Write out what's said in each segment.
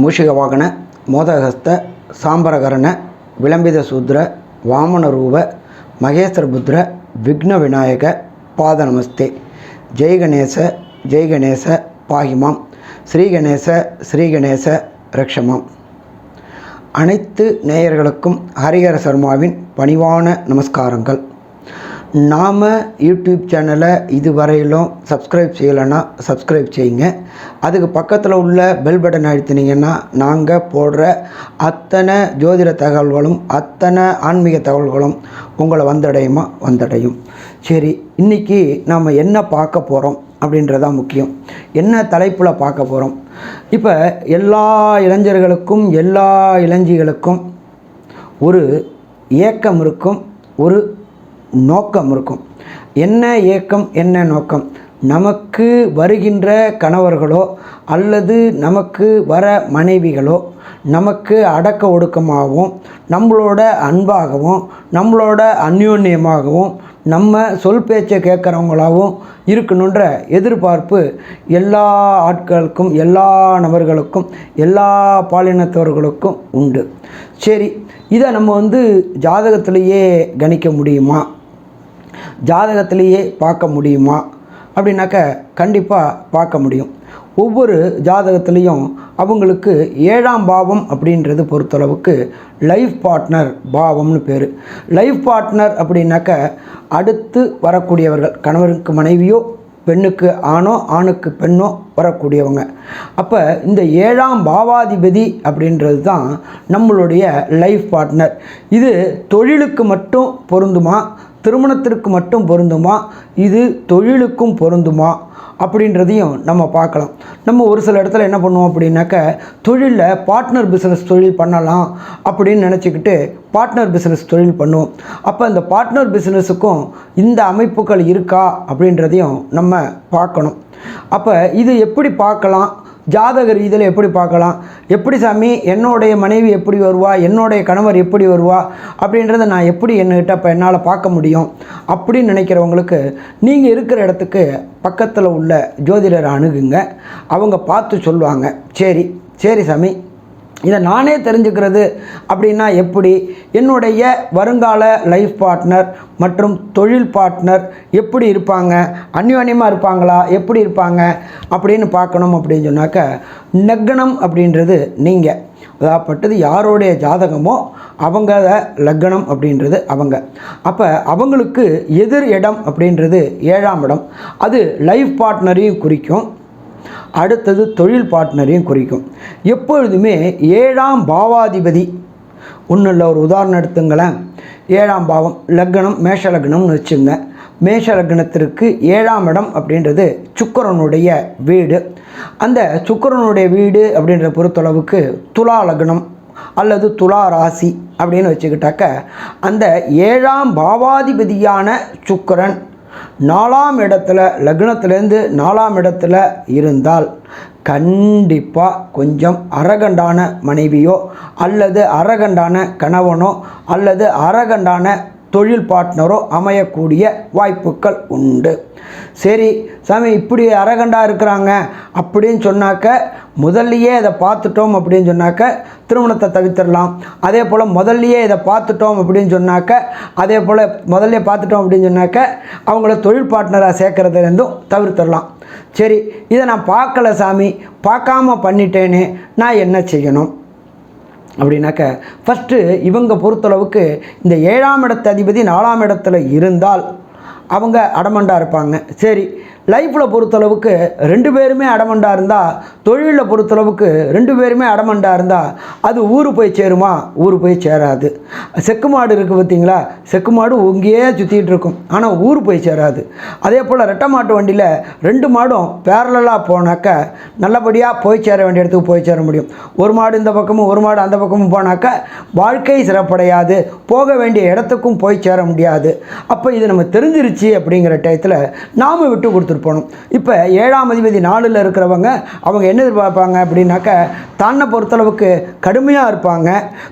மூஷிகவாகன மோதகஸ்த சாம்பரகரண விளம்பித சூத்ர வாமனரூப மகேஸ்வரபுத்திர விக்ன விநாயக பாத நமஸ்தே. ஜெய் கணேச ஜெய் கணேச பாகிமாம். ஸ்ரீகணேச ஸ்ரீகணேச ரக்ஷமாம். அனைத்து நேயர்களுக்கும் ஹரிஹர சர்மாவின் பணிவான நமஸ்காரங்கள். நாம் யூடியூப் சேனலை இதுவரையிலும் சப்ஸ்கிரைப் செய்யலைன்னா சப்ஸ்கிரைப் செய்யுங்க. அதுக்கு பக்கத்தில் உள்ள பெல் பட்டன் அழுத்தினீங்கன்னா நாங்கள் போடுற அத்தனை ஜோதிட தகவல்களும் அத்தனை ஆன்மீக தகவல்களும் உங்களை வந்தடையும். சரி, இன்றைக்கி நாம் என்ன பார்க்க போகிறோம் அப்படின்றதான் முக்கியம். என்ன தலைப்பில் பார்க்க போகிறோம்? இப்போ எல்லா இளைஞர்களுக்கும் எல்லா இளைஞிகளுக்கும் ஒரு ஏக்கம் இருக்கும், ஒரு நோக்கம் இருக்கும். என்ன ஏக்கம், என்ன நோக்கம்? நமக்கு வருகின்ற கணவர்களோ அல்லது நமக்கு வர மனைவிகளோ நமக்கு அடக்க ஒடுக்கமாகவும் நம்மளோட அன்பாகவும் நம்மளோட அந்யோன்யமாகவும் நம்ம சொல் பேச்சை கேட்குறவங்களாகவும் இருக்கணுன்ற எதிர்பார்ப்பு எல்லா ஆட்களுக்கும் எல்லா நபர்களுக்கும் எல்லா பாலினத்தவர்களுக்கும் உண்டு. சரி, இதை நம்ம ஜாதகத்திலேயே கணிக்க முடியுமா, ஜாதகத்திலேயே பார்க்க முடியுமா அப்படின்னாக்க கண்டிப்பாக பார்க்க முடியும். ஒவ்வொரு ஜாதகத்துலேயும் அவங்களுக்கு 7ஆம் பாவம் அப்படின்றது பொறுத்தளவுக்கு லைஃப் பார்ட்னர் பாவம்னு பேர். லைஃப் பார்ட்னர் அப்படின்னாக்க அடுத்து வரக்கூடியவர்கள், கணவருக்கு மனைவியோ பெண்ணுக்கு ஆணோ ஆணுக்கு பெண்ணோ வரக்கூடியவங்க. அப்போ இந்த 7ஆம் பாவாதிபதி அப்படின்றது தான் நம்மளுடைய லைஃப் பார்ட்னர். இது தொழிலுக்கு மட்டும் பொருந்துமா, திருமணத்திற்கு மட்டும் பொருந்துமா, இது தொழிலுக்கும் பொருந்துமா அப்படின்றதையும் நம்ம பார்க்கலாம். நம்ம ஒரு சில இடத்துல என்ன பண்ணுவோம் அப்படின்னாக்க தொழிலில் பார்ட்னர் பிஸ்னஸ் தொழில் பண்ணலாம் அப்படின்னு நினச்சிக்கிட்டு பார்ட்னர் பிஸ்னஸ் தொழில் பண்ணுவோம். அப்போ இந்த பார்ட்னர் பிஸ்னஸுக்கும் இந்த அமைப்புகள் இருக்கா அப்படின்றதையும் நம்ம பார்க்கணும். அப்போ இது எப்படி பார்க்கலாம், ஜாதக ரீதியில் எப்படி பார்க்கலாம்? எப்படி சாமி என்னுடைய மனைவி எப்படி வருவா, என்னுடைய கணவர் எப்படி வருவா அப்படின்றத நான் எப்படி என்கிட்ட இப்போ என்னால் பார்க்க முடியும் அப்படின்னு நினைக்கிறவங்களுக்கு நீங்கள் இருக்கிற இடத்துக்கு பக்கத்தில் உள்ள ஜோதிடரை அணுகுங்க. அவங்க பார்த்து சொல்லுவாங்க. சரி சாமி, இதை நானே தெரிஞ்சுக்கிறது அப்படின்னா எப்படி? என்னுடைய வருங்கால லைஃப் பார்ட்னர் மற்றும் தொழில் பார்ட்னர் எப்படி இருப்பாங்க, அந்யோன்யமாக இருப்பாங்களா, எப்படி இருப்பாங்க அப்படின்னு பார்க்கணும். அப்படின்னு சொன்னாக்க லக்னம் அப்படின்றது நீங்கள் அதாப்பட்டது யாரோடைய ஜாதகமோ அவங்க லக்னம் அப்படின்றது அவங்க. அப்போ அவங்களுக்கு எதிர் இடம் அப்படின்றது 7ஆம் இடம். அது லைஃப் பார்ட்னரையும் குறிக்கும், அடுத்தது தொழில் பார்ட்னரையும் குறிக்கும். எப்பொழுதுமே 7ஆம் பாவாதிபதி ஒன்றும் இல்லை. ஒரு உதாரணம் எடுத்துங்களேன். 7ஆம் பாவம் லக்னம் மேஷ லக்னம்னு வச்சுங்க. மேஷ லக்னத்திற்கு 7ஆம் இடம் அப்படின்றது சுக்கிரனுடைய வீடு. அந்த சுக்கிரனுடைய வீடு அப்படின்ற பொறுத்தளவுக்கு துலா லக்னம் அல்லது துலா ராசி அப்படின்னு வச்சுக்கிட்டாக்க அந்த 7ஆம் பாவாதிபதியான சுக்கிரன் 4ஆம் இடத்துல, லக்னத்திலேருந்து 4ஆம் இடத்துல இருந்தால் கண்டிப்பாக கொஞ்சம் அரகண்டான மனைவியோ அல்லது அரகண்டான கணவனோ அல்லது அரகண்டான தொழில் பார்ட்னரோ அமையக்கூடிய வாய்ப்புகள் உண்டு. சரி சாமி, இப்படி அரகண்டாக இருக்கிறாங்க அப்படின்னு சொன்னாக்க முதல்லையே இதை பார்த்துட்டோம் அப்படின்னு சொன்னாக்க திருமணத்தை தவிர்த்திடலாம். அதே போல் முதல்லையே இதை பார்த்துட்டோம் அப்படின்னு சொன்னாக்க அதே போல் முதல்ல பார்த்துட்டோம் அப்படின்னு சொன்னாக்க அவங்கள தொழில் பார்ட்னராக சேர்க்கறதுலேருந்தும் தவிர்த்திடலாம். சரி, இதை நான் பார்க்கல சாமி, பார்க்காம பண்ணிட்டேனே, நான் என்ன செய்யணும் அப்படின்னாக்க ஃபஸ்ட்டு இவங்க பொறுத்தளவுக்கு இந்த 7ஆம் இடத்து அதிபதி 4ஆம் இடத்துல இருந்தால் அவங்க அடமண்டாக இருப்பாங்க. சரி, லைஃப்பில் பொறுத்தளவுக்கு 2 பேருமே அடமண்டாக இருந்தால், தொழிலில் பொறுத்தளவுக்கு 2 பேருமே அடமண்டாக இருந்தால் அது ஊர் போய் சேருமா? ஊர் போய் சேராது. செக்கு மாடு இருக்குது பார்த்தீங்களா, செக்கு மாடு இங்கேயே சுற்றிகிட்டு இருக்கும், ஆனால் ஊர் போய் சேராது. அதே போல் ரெட்டை மாட்டு வண்டியில் 2 மாடும் பேரலாக போனாக்க நல்லபடியாக போய் சேர வேண்டிய இடத்துக்கு போய் சேர முடியும். ஒரு மாடு இந்த பக்கமும் ஒரு மாடு அந்த பக்கமும் போனாக்க வாழ்க்கை சிறப்படையாது, போக வேண்டிய இடத்துக்கும் போய் சேர முடியாது. அப்போ இது நம்ம தெரிஞ்சிருச்சு அப்படிங்கிற டயத்தில் நாம் விட்டு கொடுத்து கொடுத்துட்டு போகணும். இப்போ 7ஆம் அதிபதி 4ல் இருக்கிறவங்க அவங்க என்ன எதிர்பார்ப்பாங்க அப்படின்னாக்க, தன்னை பொறுத்தளவுக்கு கடுமையாக இருப்பாங்க,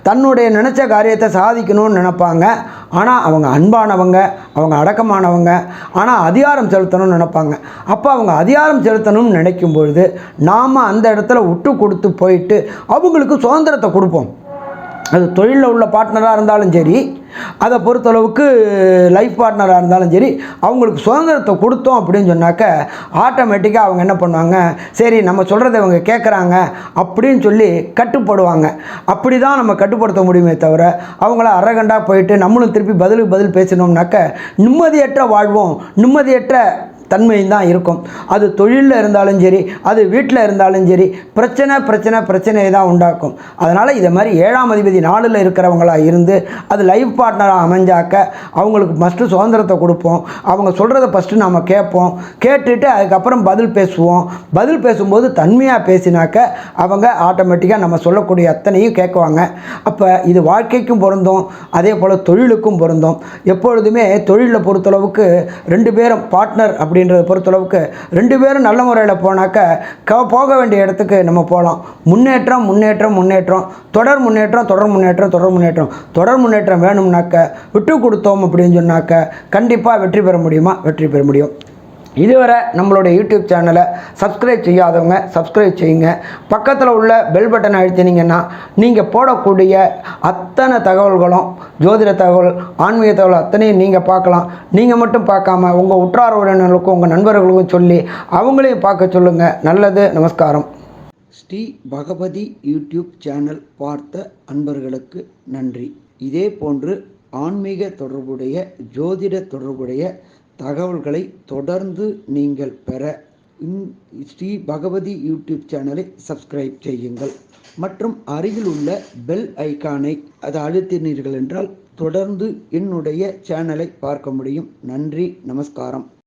தன்னுடைய நினச்ச காரியத்தை சாதிக்கணும்னு நினைப்பாங்க. ஆனால் அவங்க அன்பானவங்க, அவங்க அடக்கமானவங்க, ஆனால் அதிகாரம் செலுத்தணும்னு நினைப்பாங்க. அப்போ அவங்க அதிகாரம் செலுத்தணும்னு நினைக்கும் பொழுது நாம் அந்த இடத்துல விட்டு கொடுத்து போயிட்டு அவங்களுக்கு சுதந்திரத்தை கொடுப்போம். அது தொழிலில் உள்ள பார்ட்னராக இருந்தாலும் சரி, அதை பொறுத்தளவுக்கு லைஃப் பார்ட்னராக இருந்தாலும் சரி, அவங்களுக்கு சுதந்திரத்தை கொடுத்தோம் அப்படின்னு சொன்னாக்க ஆட்டோமேட்டிக்காக அவங்க என்ன பண்ணுவாங்க, சரி நம்ம சொல்கிறத இவங்க கேட்குறாங்க அப்படின்னு சொல்லி கட்டுப்படுவாங்க. அப்படி தான் நம்ம கட்டுப்படுத்த முடியுமே தவிர, அவங்கள அரகண்டாக போயிட்டு நம்மளும் திருப்பி பதிலுக்கு பதில் பேசினோம்னாக்க நிம்மதியற்ற வாழ்வும் நிம்மதியற்ற தன்மையும் தான் இருக்கும். அது தொழிலில் இருந்தாலும் சரி, அது வீட்டில் இருந்தாலும் சரி, பிரச்சனையை தான் உண்டாக்கும். அதனால் இதை மாதிரி 7ஆம் அதிபதி 4ல் இருக்கிறவங்களாக இருந்து அது லைஃப் பார்ட்னராக அமைஞ்சாக்க அவங்களுக்கு ஃபஸ்ட்டு சுதந்திரத்தை கொடுப்போம். அவங்க சொல்கிறத ஃபஸ்ட்டு நாம் கேட்போம், கேட்டுட்டு அதுக்கப்புறம் பதில் பேசுவோம். பதில் பேசும்போது தன்மையாக பேசினாக்க அவங்க ஆட்டோமேட்டிக்காக நம்ம சொல்லக்கூடிய அத்தனையும் கேட்குவாங்க. அப்போ இது வாழ்க்கைக்கும் பொருந்தும், அதே போல் தொழிலுக்கும் பொருந்தும். எப்பொழுதுமே தொழிலில் பொறுத்தளவுக்கு 2 பேரும் பார்ட்னர் அப்படின்றத பொறுத்தளவுக்கு 2 பேரும் நல்ல முறையில் போனாக்க போக வேண்டிய இடத்துக்கு நம்ம போகலாம். முன்னேற்றம், தொடர் முன்னேற்றம் வேணும்னாக்க விட்டு கொடுத்தோம் அப்படின்னு சொன்னாக்க கண்டிப்பாக வெற்றி பெற முடியும். இதுவரை நம்மளுடைய யூடியூப் சேனலை சப்ஸ்கிரைப் செய்யாதவங்க சப்ஸ்கிரைப் செய்யுங்க. பக்கத்தில் உள்ள பெல் பட்டனை அழுத்தினீங்கன்னா நீங்கள் போடக்கூடிய அத்தனை தகவல்களும், ஜோதிட தகவல், ஆன்மீக தகவல் அத்தனையும் நீங்கள் பார்க்கலாம். நீங்கள் மட்டும் பார்க்காம உங்கள் உற்றார் உறவினர்களுக்கும் உங்கள் நண்பர்களுக்கும் சொல்லி அவங்களையும் பார்க்க சொல்லுங்கள். நல்லது. நமஸ்காரம். ஸ்ரீ பகவதி யூடியூப் சேனல் பார்த்த அன்பர்களுக்கு நன்றி. இதே போன்று ஆன்மீக தொடர்புடைய, ஜோதிட தொடர்புடைய தகவல்களை தொடர்ந்து நீங்கள் பெற ஸ்ரீ பகவதி யூடியூப் சேனலை சப்ஸ்கிரைப் செய்யுங்கள். மற்றும் அருகில் உள்ள பெல் ஐக்கானை அதை அழுத்தினீர்கள் என்றால் தொடர்ந்து என்னுடைய சேனலை பார்க்க முடியும். நன்றி. நமஸ்காரம்.